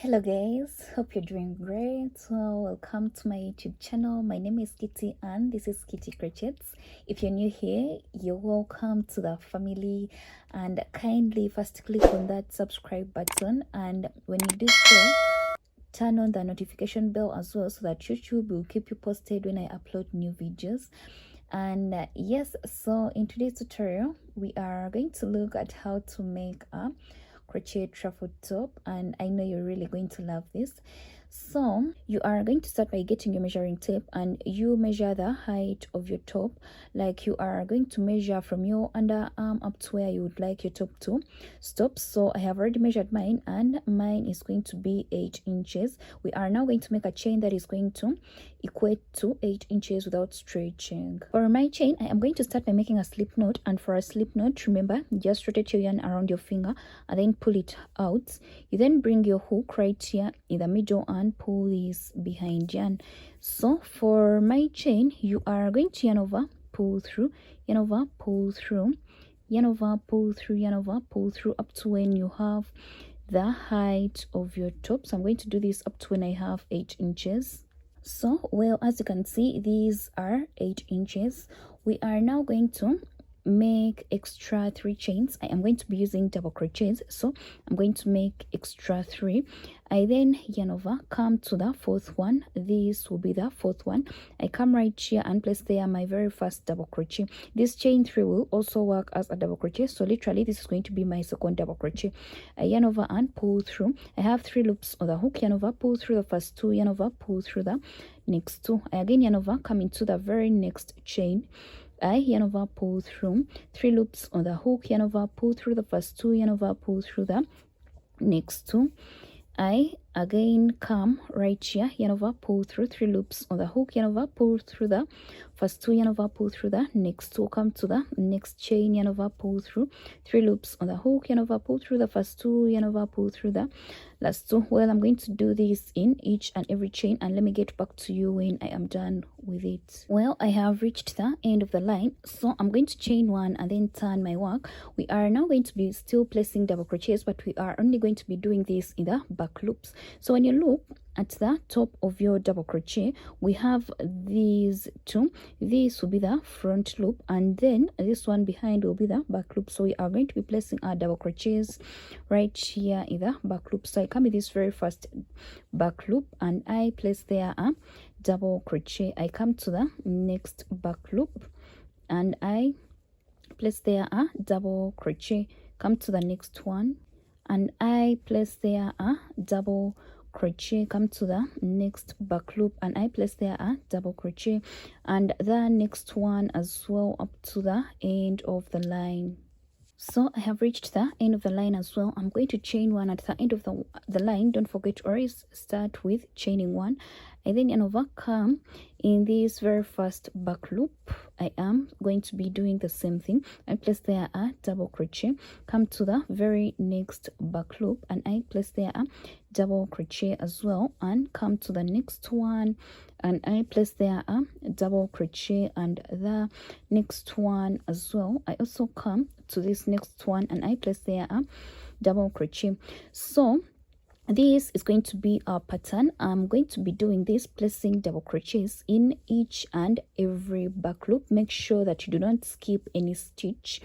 Hello guys, hope you're doing great. So welcome to my YouTube channel. My name is Kitty and this is Kitty Crochets. If you're new here, you're welcome to the family, and kindly first click on that subscribe button, and when you do so, turn on the notification bell as well so that YouTube will keep you posted when I upload new videos. And yes, so in today's tutorial we are going to look at how to make a crochet truffle top, and I know you're really going to love this. So you are going to start by getting your measuring tape, and you measure the height of your top. Like, you are going to measure from your underarm up to where you would like your top to stop. So I have already measured mine, and mine is going to be 8 inches. We are now going to make a chain that is going to equate to 8 inches without stretching. For my chain, I am going to start by making a slip knot, and for a slip knot, remember, just rotate your yarn around your finger and then pull it out. You then bring your hook right here in the middle and pull this behind yarn. So for my chain, you are going to yarn over, pull through, yarn over, pull through, yarn over, pull through, yarn over, pull through, up to when you have the height of your top. So I'm going to do this up to when I have 8 inches. So, well, as you can see, these are 8 inches. We are now going to make extra 3 chains. I am going to be using double crochets, so I'm going to make extra 3. I then yarn over, come to the 4th one. This will be the 4th one. I come right here and place there my very first double crochet. This chain 3 will also work as a double crochet, so literally this is going to be my second double crochet. I yarn over and pull through. I have 3 loops on the hook. Yarn over, pull through the first 2, yarn over, pull through the next 2. I again yarn over, come into the very next chain. I yarn over, pull through 3 loops on the hook, yarn over, pull through the first 2, yarn over, pull through the next 2. I again come right here, yarn over, pull through 3 loops on the hook, yarn over, pull through the first 2, yarn over, pull through the next 2, come to the next chain, yarn over, pull through 3 loops on the hook, yarn over, pull through the first 2, yarn over, pull through the last 2. Well, I'm going to do this in each and every chain, and let me get back to you when I am done with it. Well, I have reached the end of the line, so I'm going to chain 1 and then turn my work. We are now going to be still placing double crochets, but we are only going to be doing this in the back loops. So when you look at the top of your double crochet, we have these 2. This will be the front loop, and then this one behind will be the back loop. So we are going to be placing our double crochets right here in the back loop. So I come with this very first back loop and I place there a double crochet. I come to the next back loop and I place there a double crochet, come to the next one and I place there a double crochet, come to the next back loop and I place there a double crochet, and the next one as well up to the end of the line. So I have reached the end of the line as well. I'm going to chain 1 at the end of the line. Don't forget to always start with chaining 1. I then yarn over, come in this very first back loop. I am going to be doing the same thing. I place there a double crochet, come to the very next back loop and I place there a double crochet as well, and come to the next one and I place there a double crochet, and the next one as well. I also come to this next one and I place there a double crochet. So this is going to be our pattern. I'm going to be doing this, placing double crochets in each and every back loop. Make sure that you do not skip any stitch.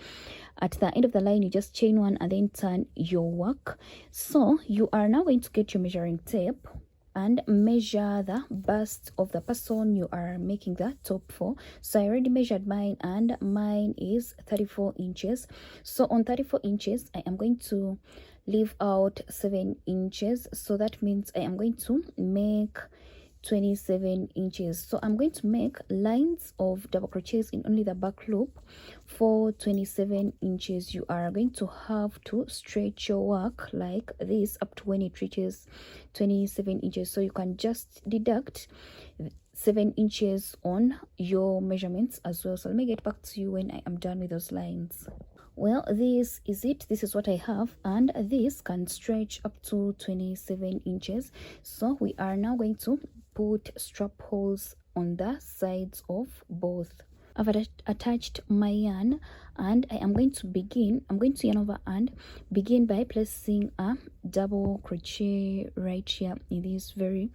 At the end of the line, you just chain 1 and then turn your work. So you are now going to get your measuring tape and measure the bust of the person you are making the top for. So I already measured mine, and mine is 34 inches. So on 34 inches, I am going to leave out 7 inches. So that means I am going to make 27 inches. So I'm going to make lines of double crochets in only the back loop for 27 inches. You are going to have to stretch your work like this up to when it reaches 27 inches. So you can just deduct 7 inches on your measurements as well. So let me get back to you when I am done with those lines. Well, this is it. This is what I have, and this can stretch up to 27 inches. So we are now going to put strap holes on the sides of both I've attached my yarn, and I am going to yarn over and begin by placing a double crochet right here in this very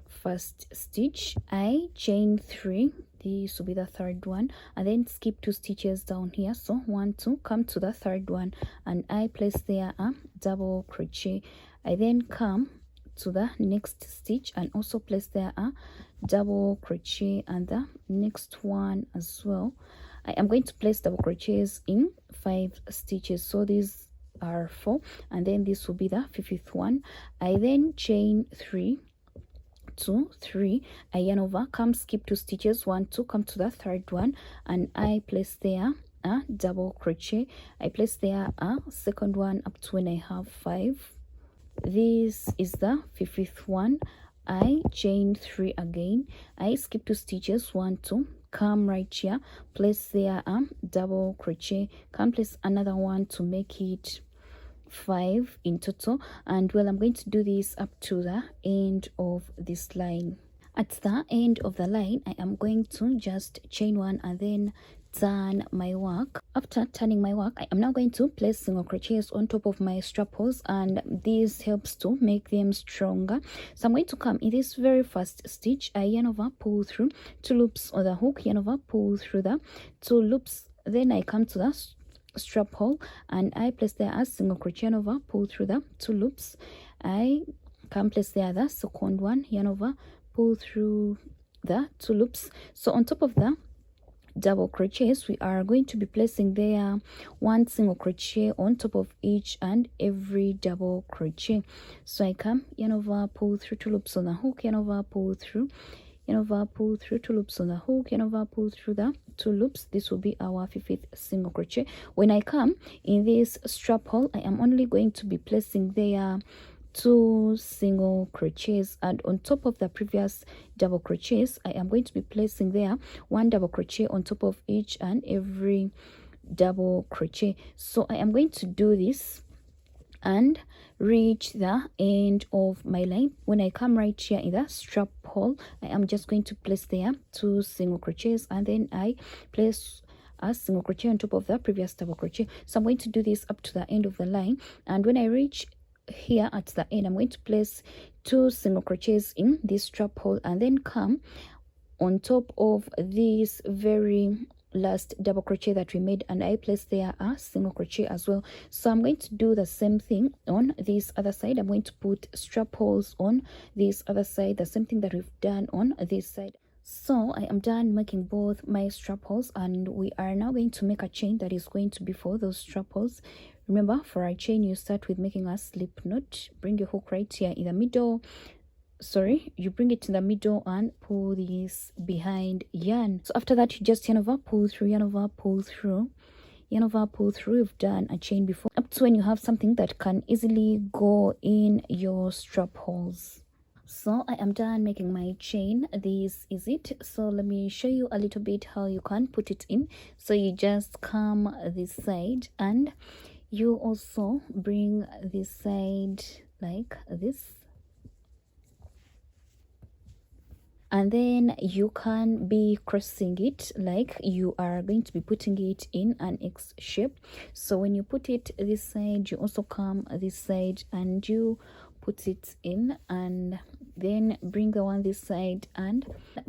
first stitch. I chain 3, this will be the third one, and then skip 2 stitches down here. So 1, 2, come to the third one, and I place there a double crochet. I then come to the next stitch and also place there a double crochet, and the next one as well. I am going to place double crochets in 5 stitches, so these are 4, and then this will be the 5th one. I then chain 3, 2, 3, I yarn over, come skip 2 stitches, 1, 2, come to the third one, and I place there a double crochet. I place there a second one up to when I have 5. This is the 5th one. I chain 3 again, I skip 2 stitches, 1, 2, come right here, place there a double crochet, come place another one to make it 5 in total. And well, I'm going to do this up to the end of this line. At the end of the line, I am going to just chain 1 and then turn my work. After turning my work, I am now going to place single crochets on top of my strap holes, and this helps to make them stronger. So I'm going to come in this very first stitch, I yarn over, pull through 2 loops on the hook, yarn over, pull through the 2 loops, then I come to the strap hole and I place there a single crochet, yarn over, pull through the 2 loops, I come place there the second one, yarn over, pull through the 2 loops. So on top of the double crochets, we are going to be placing there 1 single crochet on top of each and every double crochet. So I come, yarn over, pull through 2 loops on the hook, yarn over, pull through, yarn over, pull through 2 loops on the hook, yarn over, pull through the 2 loops. This will be our 5th single crochet. When I come in this strap hole, I am only going to be placing there 2 single crochets, and on top of the previous double crochets, I am going to be placing there 1 double crochet on top of each and every double crochet. So I am going to do this and reach the end of my line. When I come right here in the strap hole, I am just going to place there 2 single crochets, and then I place a single crochet on top of the previous double crochet. So I'm going to do this up to the end of the line, and when I reach here at the end, I'm going to place 2 single crochets in this strap hole, and then come on top of this very last double crochet that we made, and I place there a single crochet as well. So I'm going to do the same thing on this other side. I'm going to put strap holes on this other side, the same thing that we've done on this side. So I am done making both my strap holes, and we are now going to make a chain that is going to be for those strap holes. Remember, for a chain, you start with making a slip knot. Bring your hook right here in the middle. Sorry, you bring it in the middle and pull this behind yarn. So after that, you just yarn over, pull through, yarn over, pull through, yarn over, pull through. You've done a chain before, up to when you have something that can easily go in your strap holes. So I am done making my chain. This is it. So let me show you a little bit how you can put it in. So you just come this side, and you also bring this side like this, and then you can be crossing it like you are going to be putting it in an X shape. So when you put it this side, you also come this side and you put it in, and then bring the one this side and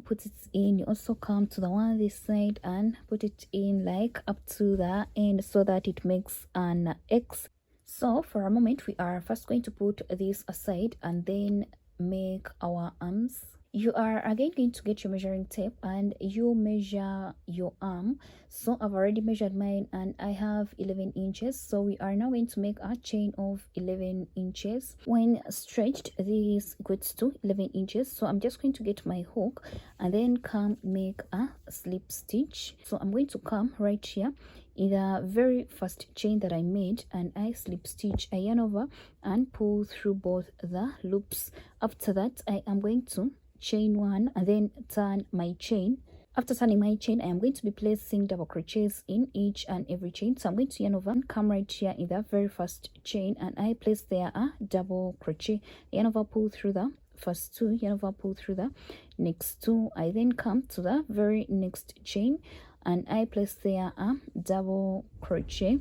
put it in. You also come to the one this side and put it in like up to the end, so that it makes an X. So for a moment, we are first going to put this aside and then make our arms. You are again going to get your measuring tape and you measure your arm. So I've already measured mine and I have 11 inches. So we are now going to make a chain of 11 inches. When stretched, this gets to 11 inches. So I'm just going to get my hook and then come make a slip stitch. So I'm going to come right here in the very first chain that I made, and I slip stitch, I yarn over and pull through both the loops. After that, I am going to chain 1 and then turn my chain. After turning my chain, I am going to be placing double crochets in each and every chain. So I'm going to yarn over and come right here in the very first chain, and I place there a double crochet, yarn over, pull through the first 2, yarn over, pull through the next 2. I then come to the very next chain, and I place there a double crochet,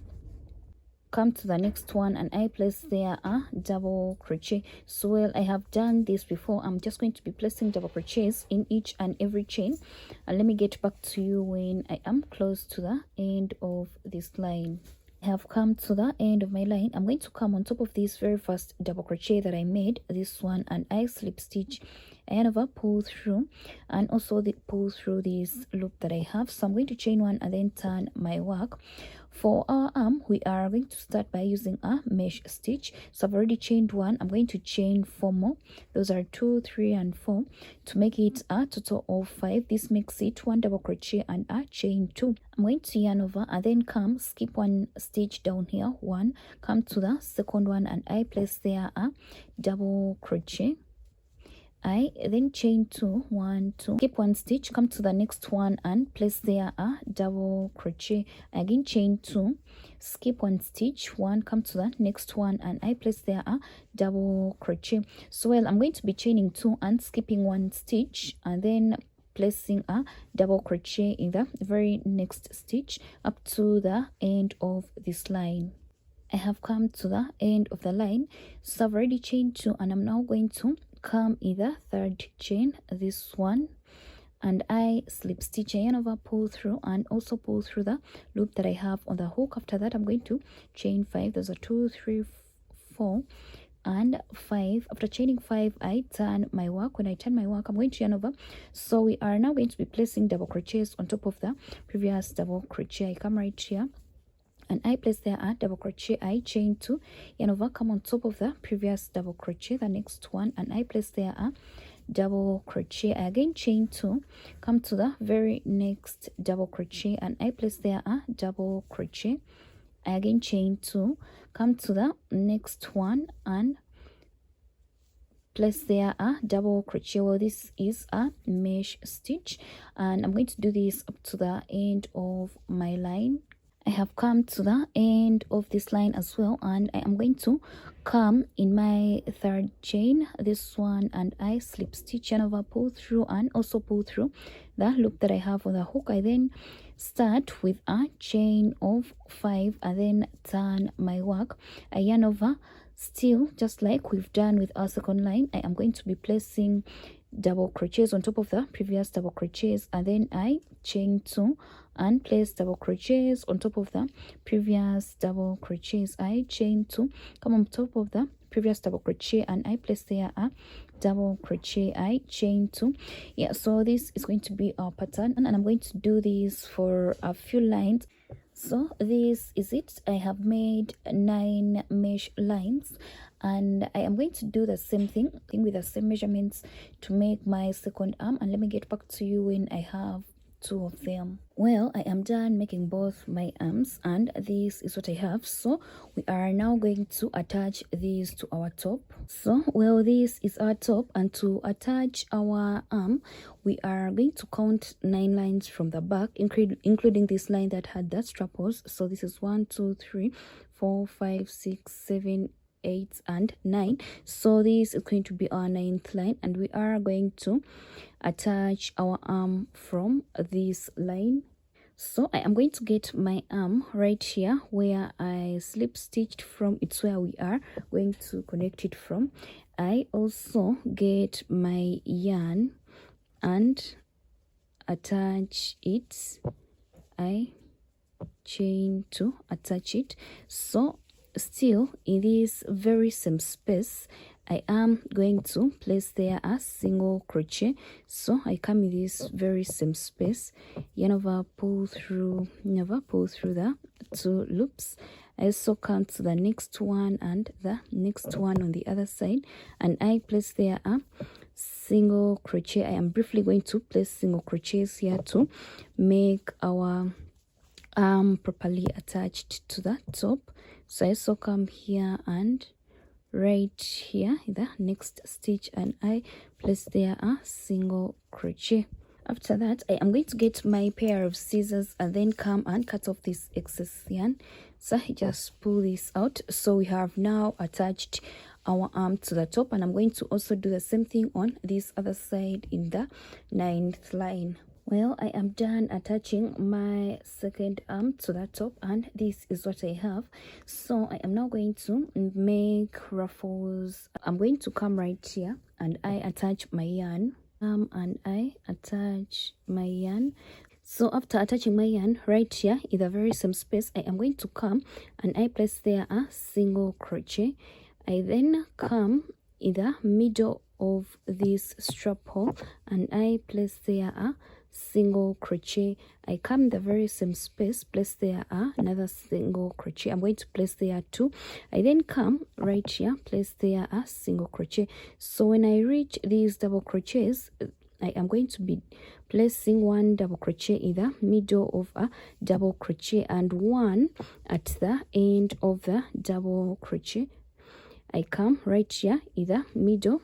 come to the next one and I place there a double crochet. So well, I have done this before. I'm just going to be placing double crochets in each and every chain, and let me get back to you when I am close to the end of this line. I have come to the end of my line. I'm going to come on top of this very first double crochet that I made, this one, and I slip stitch and over, pull through, and also pull through this loop that I have. So I'm going to chain one and then turn my work. For our arm, we are going to start by using a mesh stitch. So I've already chained one. I'm going to chain 4 more. Those are 2, 3, and 4 to make it a total of 5. This makes it 1 double crochet and a chain 2. I'm going to yarn over and then come skip 1 stitch down here, 1, come to the second one and I place there a double crochet. I then chain 2, 1, 2, skip 1 stitch, come to the next one and place there a double crochet. Again chain 2, skip 1 stitch, 1, come to the next one and I place there a double crochet. So well, I'm going to be chaining 2 and skipping 1 stitch and then placing a double crochet in the very next stitch up to the end of this line. I have come to the end of the line, so I've already chained 2 and I'm now going to come in the third chain, this one, and I slip stitch, yarn over, pull through, and also pull through the loop that I have on the hook. After that I'm going to chain 5. Those are 2, 3, 4 and 5. After chaining 5 I turn my work. When I turn my work I'm going to yarn over. So we are now going to be placing double crochets on top of the previous double crochet. I come right here and I place there a double crochet, I chain 2, yarn over, come on top of the previous double crochet, the next one, and I place there a double crochet. I again chain 2, come to the very next double crochet and I place there a double crochet. I again chain 2, come to the next one and place there a double crochet. Well, this is a mesh stitch and I'm going to do this up to the end of my line. I have come to the end of this line as well, and I am going to come in my third chain, this one, and I slip stitch and over, pull through, and also pull through the loop that I have on the hook. I then start with a chain of 5 and then turn my work. I yarn over, still just like we've done with our second line. I am going to be placing double crochets on top of the previous double crochets and then I chain 2 and place double crochets on top of the previous double crochets. I chain 2, come on top of the previous double crochet and I place there a double crochet. I chain 2. Yeah, so this is going to be our pattern and I'm going to do this for a few lines. So this is it. I have made 9 mesh lines and I am going to do the same thing with the same measurements to make my second arm, and let me get back to you when I have 2 of them. Well, I am done making both my arms and this is what I have. So we are now going to attach these to our top. So well, this is our top, and to attach our arm we are going to count 9 lines from the back, including this line that had the strappers. So this is 1, 2, 3, 4, 5, 6, 7, 8 and 9. So this is going to be our 9th line, and we are going to attach our arm from this line. So I am going to get my arm right here where I slip stitched from. It's where we are going to connect it from. I also get my yarn and attach it. I chain to attach it. So still in this very same space I am going to place there a single crochet. So I come in this very same space, yarn over, pull through, never pull through the 2 loops. I also come to the next one and the next one on the other side, and I place there a single crochet. I am briefly going to place single crochets here to make our arm properly attached to the top. So I also come here and right here in the next stitch and I place there a single crochet. After that I am going to get my pair of scissors and then come and cut off this excess yarn. So I just pull this out. So we have now attached our arm to the top, and I'm going to also do the same thing on this other side in the 9th line. Well, I am done attaching my second arm to the top, and this is what I have. So I am now going to make ruffles. I'm going to come right here and I attach my yarn, and I attach my yarn. So after attaching my yarn right here in the very same space, I am going to come and I place there a single crochet. I then come in the middle of this strap hole and I place there a single crochet. I come in the very same space, place there another single crochet. I'm going to place there 2. I then come right here, place there a single crochet. So when I reach these double crochets, I am going to be placing 1 double crochet in the middle of a double crochet and 1 at the end of the double crochet. I come right here in the middle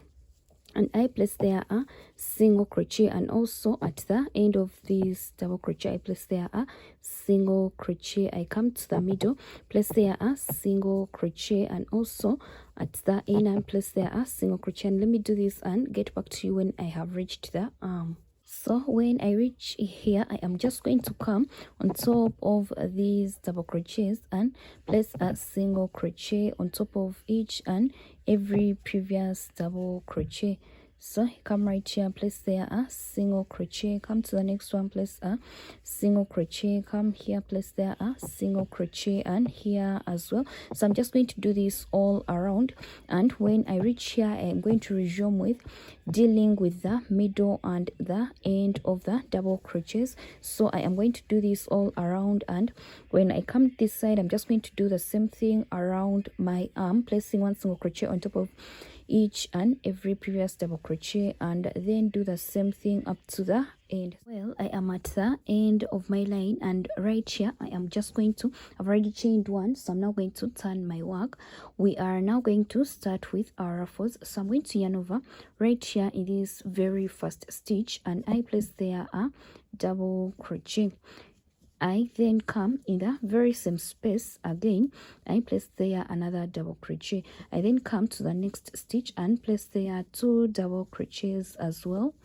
and I place there a single crochet, and also at the end of this double crochet I place there a single crochet. I come to the middle, place there a single crochet, and also at the end I place there a single crochet. And let me do this and get back to you when I have reached the arm. So when I reach here, I am just going to come on top of these double crochets and place a single crochet on top of each and every previous double crochet. So come right here, place there a single crochet, come to the next one, place a single crochet, come here, place there a single crochet, and here as well. So I'm just going to do this all around, and when I reach here I am going to resume with dealing with the middle and the end of the double crochets. So I am going to do this all around, and when I come this side I'm just going to do the same thing around my arm, placing 1 single crochet on top of each and every previous double crochet, and then do the same thing up to the end. Well, I am at the end of my line, and right here I am just going to, I've already chained 1, so I'm now going to turn my work. We are now going to start with our ruffles. So I'm going to yarn over right here in this very first stitch, and I place there a double crochet. I then come in the very same space again, I place there another double crochet. I then come to the next stitch and place there 2 double crochets as well.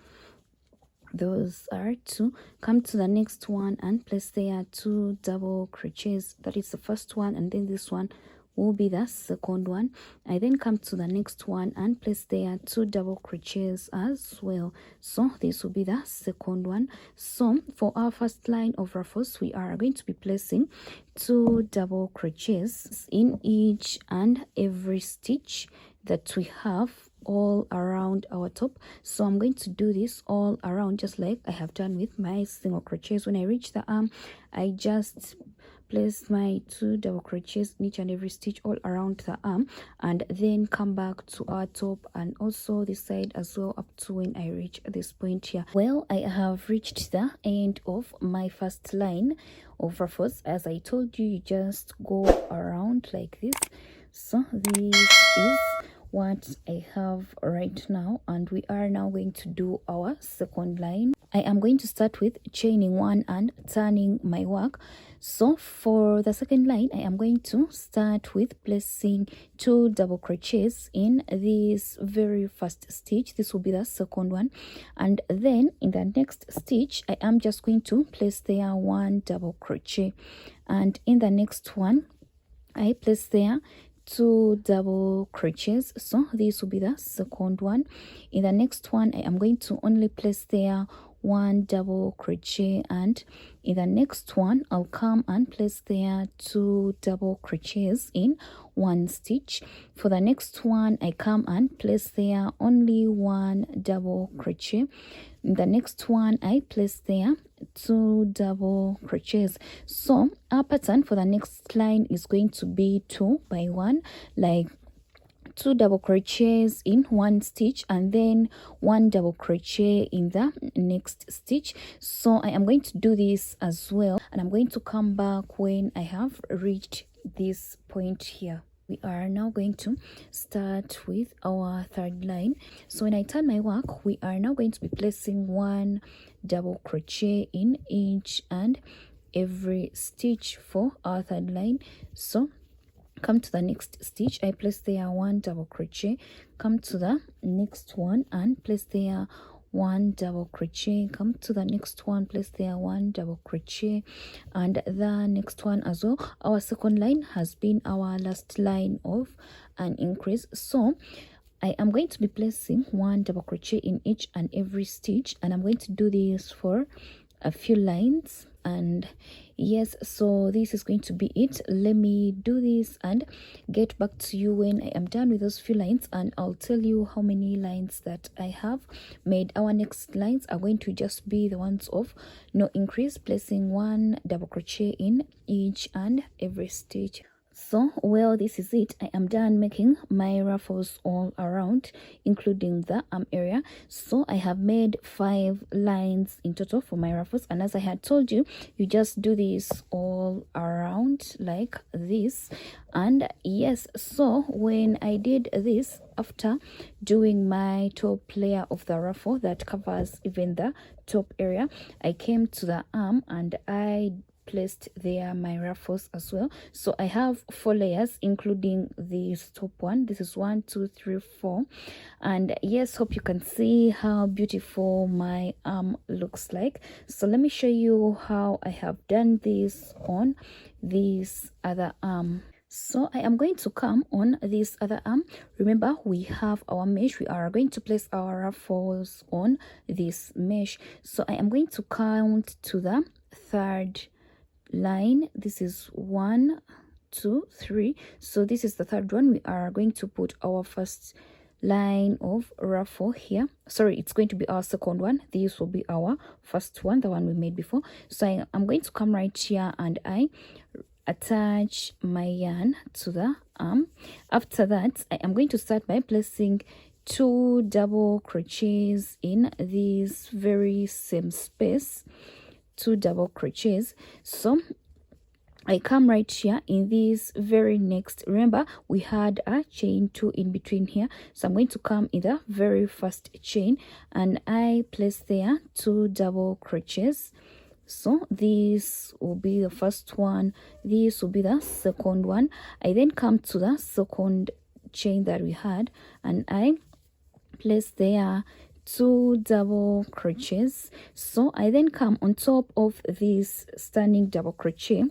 Those are 2. Come to the next one and place there 2 double crochets. That is the first one, and then this one will be the second one. I then come to the next one and place there 2 double crochets as well. So this will be the second one. So for our first line of ruffles, we are going to be placing 2 double crochets in each and every stitch that we have all around our top. So I'm going to do this all around, just like I have done with my single crochets. When I reach the arm, I just place my 2 double crochets in each and every stitch all around the arm, and then come back to our top and also this side as well up to when I reach this point here. Well, I have reached the end of my first line of ruffles. As I told you, you just go around like this. So this is what I have right now, and we are now going to do our second line. I am going to start with chaining 1 and turning my work. So for the second line, I am going to start with placing 2 double crochets in this very first stitch. This will be the second one, and then in the next stitch I am just going to place there 1 double crochet, and in the next one I place there 2 double crochets. So this will be the second one. In the next one I am going to only place there 1 double crochet, and in the next one I'll come and place there 2 double crochets in 1 stitch. For the next one I come and place there only 1 double crochet. In the next one I place there 2 double crochets. So our pattern for the next line is going to be 2 by 1, like 2 double crochets in 1 stitch and then 1 double crochet in the next stitch. So I am going to do this as well, and I'm going to come back when I have reached this point here. We are now going to start with our third line. So when I turn my work, we are now going to be placing 1 double crochet in each and every stitch for our third line. So come to the next stitch, I place there 1 double crochet, come to the next one and place there 1 double crochet, come to the next one, place there 1 double crochet, and the next one as well. Our second line has been our last line of an increase, so I am going to be placing 1 double crochet in each and every stitch, and I'm going to do this for a few lines. And yes, so this is going to be it. Let me do this and get back to you when I am done with those few lines, and I'll tell you how many lines that I have made. Our next lines are going to just be the ones of no increase, placing 1 double crochet in each and every stitch. So, well, this is it. I am done making my ruffles all around, including the arm area. So I have made 5 lines in total for my ruffles, and as I had told you, you just do this all around like this. And yes, so when I did this, after doing my top layer of the ruffle that covers even the top area, I came to the arm and I placed there my ruffles as well. So I have 4 layers, including this top one. This is 1, 2, 3, 4, and yes, hope you can see how beautiful my arm looks like. So let me show you how I have done this on this other arm. So I am going to come on this other arm. Remember, we have our mesh. We are going to place our ruffles on this mesh. So I am going to count to the 3rd line. This is 1, 2, 3. So this is the 3rd one. We are going to put our first line of ruffle here. Sorry, it's going to be our second one. This will be our first one, the one we made before. So I'm going to come right here and I attach my yarn to the arm. After that, I am going to start by placing 2 double crochets in this very same space. 2 double crochets. So I come right here in this very next, remember we had a chain 2 in between here, so I'm going to come in the very first chain and I place there 2 double crochets. So this will be the first one, this will be the second one. I then come to the second chain that we had and I place there 2 double crochets. So I then come on top of this standing double crochet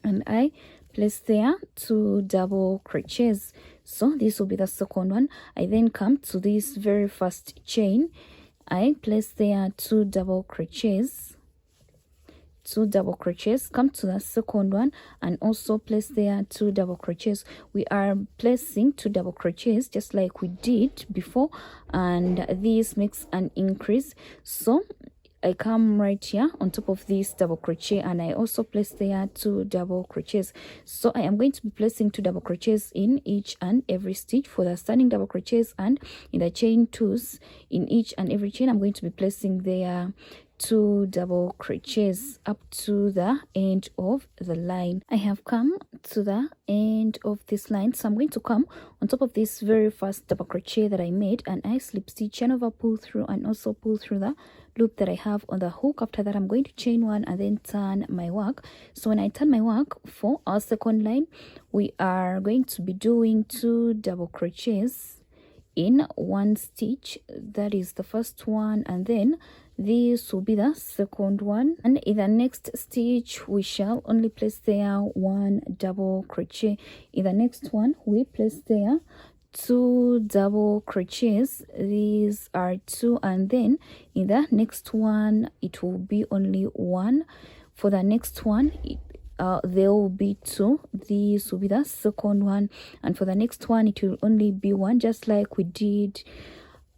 and I place there 2 double crochets. So this will be the second one. I then come to this very first chain, I place there 2 double crochets. 2 double crochets, come to the second one and also place there 2 double crochets. We are placing 2 double crochets just like we did before, and this makes an increase. So I come right here on top of this double crochet and I also place there 2 double crochets. So I am going to be placing 2 double crochets in each and every stitch for the standing double crochets, and in the chain 2s in each and every chain I'm going to be placing there 2 double crochets up to the end of the line. I have come to the end of this line, so I'm going to come on top of this very first double crochet that I made and I slip stitch, yarn over, pull through, and also pull through the loop that I have on the hook. After that I'm going to chain 1 and then turn my work. So when I turn my work for our second line, we are going to be doing 2 double crochets in 1 stitch. That is the first one, and then this will be the second one, and in the next stitch we shall only place there 1 double crochet. In the next one we place there 2 double crochets. These are 2, and then in the next one it will be only 1. For the next one there will be 2. This will be the second one, and for the next one it will only be 1, just like we did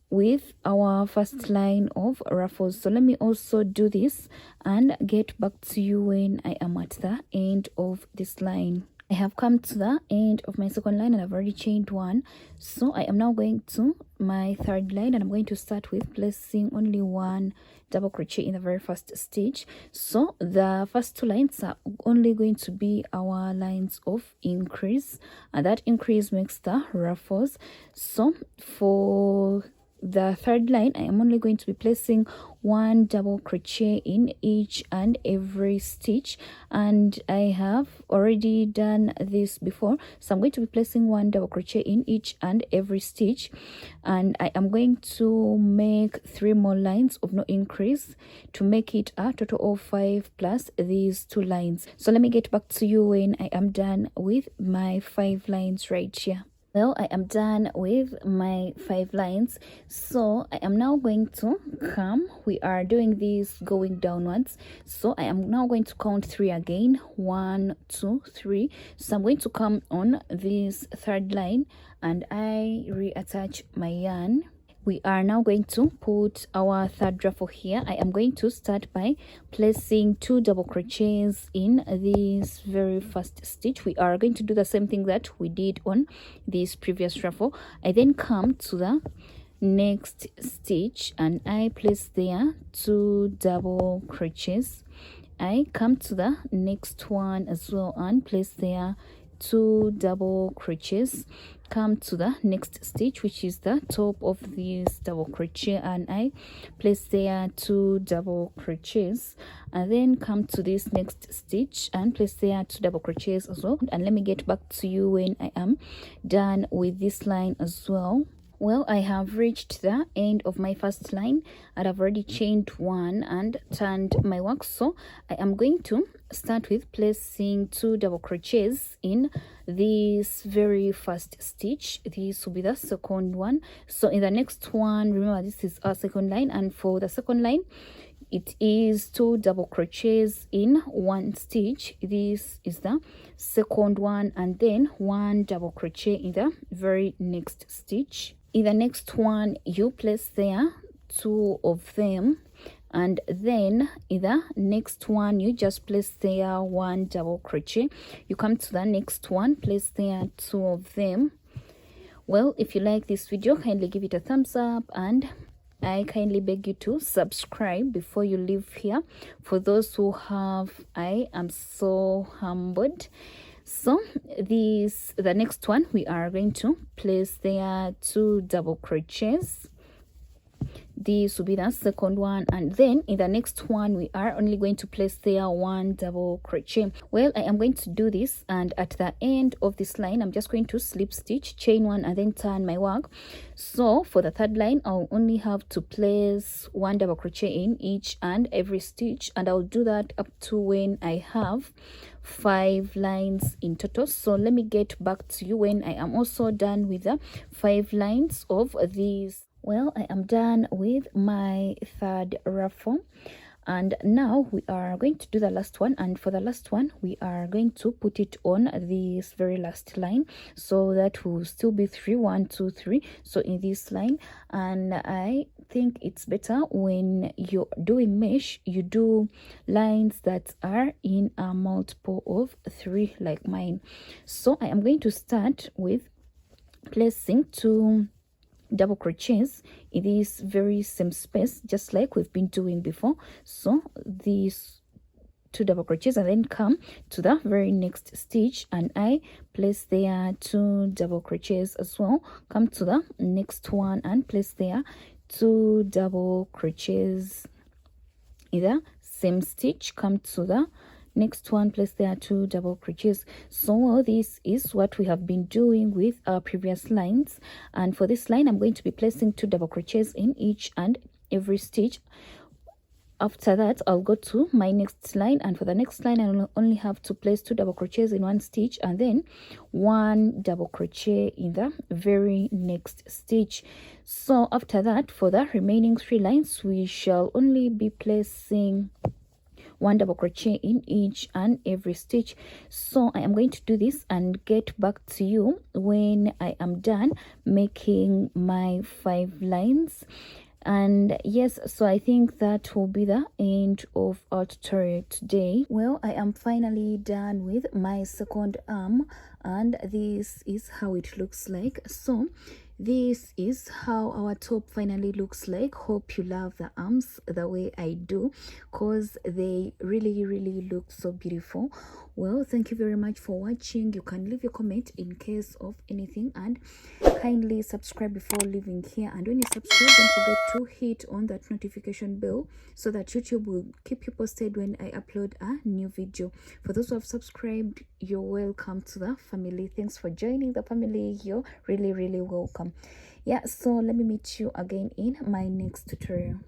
with our first line of ruffles. So let me also do this and get back to you when I am at the end of this line. I have come to the end of my second line and I've already chained 1. So I am now going to my 3rd line and I'm going to start with placing only 1 double crochet in the very first stitch. So the first 2 lines are only going to be our lines of increase, and that increase makes the ruffles. So for the third line, I am only going to be placing one double crochet in each and every stitch, and I have already done this before. So I'm going to be placing one double crochet in each and every stitch, and I am going to make 3 more lines of no increase to make it a total of 5 plus these 2 lines. So let me get back to you when I am done with my 5 lines right here. Well, I am done with my 5 lines, so I am now going to come. We are doing this going downwards, so I am now going to count 3 again. 1, 2, 3. So I'm going to come on this third line and I reattach my yarn. We are now going to put our third ruffle here. I am going to start by placing 2 double crochets in this very first stitch. We are going to do the same thing that we did on this previous ruffle. I then come to the next stitch and I place there 2 double crochets. I come to the next one as well and place there 2 double crochets. Come to the next stitch, which is the top of this double crochet, and I place there 2 double crochets, and then come to this next stitch and place there 2 double crochets as well. And let me get back to you when I am done with this line as well. Well, I have reached the end of my first line and I've already chained 1 and turned my work, so I am going to start with placing 2 double crochets in this very first stitch. This will be the second one. So in the next one, remember this is our second line, and for the second line it is 2 double crochets in 1 stitch. This is the second one, and then 1 double crochet in the very next stitch. In the next one, you place there 2 of them, and then in the next one you just place there 1 double crochet. You come to the next one, place there 2 of them. Well, if you like this video, kindly give it a thumbs up, and I kindly beg you to subscribe before you leave here. For those who have, I am so humbled. So the next one, we are going to place there 2 double crochets. This will be the second one, and then in the next one we are only going to place there 1 double crochet. Well, I am going to do this, and at the end of this line I'm just going to slip stitch, chain 1, and then turn my work. So for the third line I'll only have to place 1 double crochet in each and every stitch, and I'll do that up to when I have 5 lines in total. So let me get back to you when I am also done with the 5 lines of these. Well, I am done with my third ruffle, and now we are going to do the last one, and for the last one we are going to put it on this very last line, so that will still be 3 1 2 3. So in this line, and I think it's better when you're doing mesh you do lines that are in a multiple of 3 like mine. So I am going to start with placing 2 double crochets in this very same space, just like we've been doing before. So these 2 double crochets, and then come to the very next stitch and I place there 2 double crochets as well. Come to the next one and place there 2 double crochets in the same stitch. Come to the next one, place there 2 double crochets. So this is what we have been doing with our previous lines, and for this line I'm going to be placing 2 double crochets in each and every stitch. After that I'll go to my next line, and for the next line I'll only have to place 2 double crochets in 1 stitch and then 1 double crochet in the very next stitch. So after that, for the remaining 3 lines we shall only be placing 1 double crochet in each and every stitch. So I am going to do this and get back to you when I am done making my 5 lines. And yes, so I think that will be the end of our tutorial today. Well, I am finally done with my second arm, and this is how it looks like. So this is how our top finally looks like. Hope you love the arms the way I do, because they really look so beautiful. Well, thank you very much for watching. You can leave your comment in case of anything, and kindly subscribe before leaving here, and when you subscribe, don't forget to hit on that notification bell so that YouTube will keep you posted when I upload a new video. For those who have subscribed, you're welcome to the family. Thanks for joining the family. You're really welcome. Yeah, so let me meet you again in my next tutorial.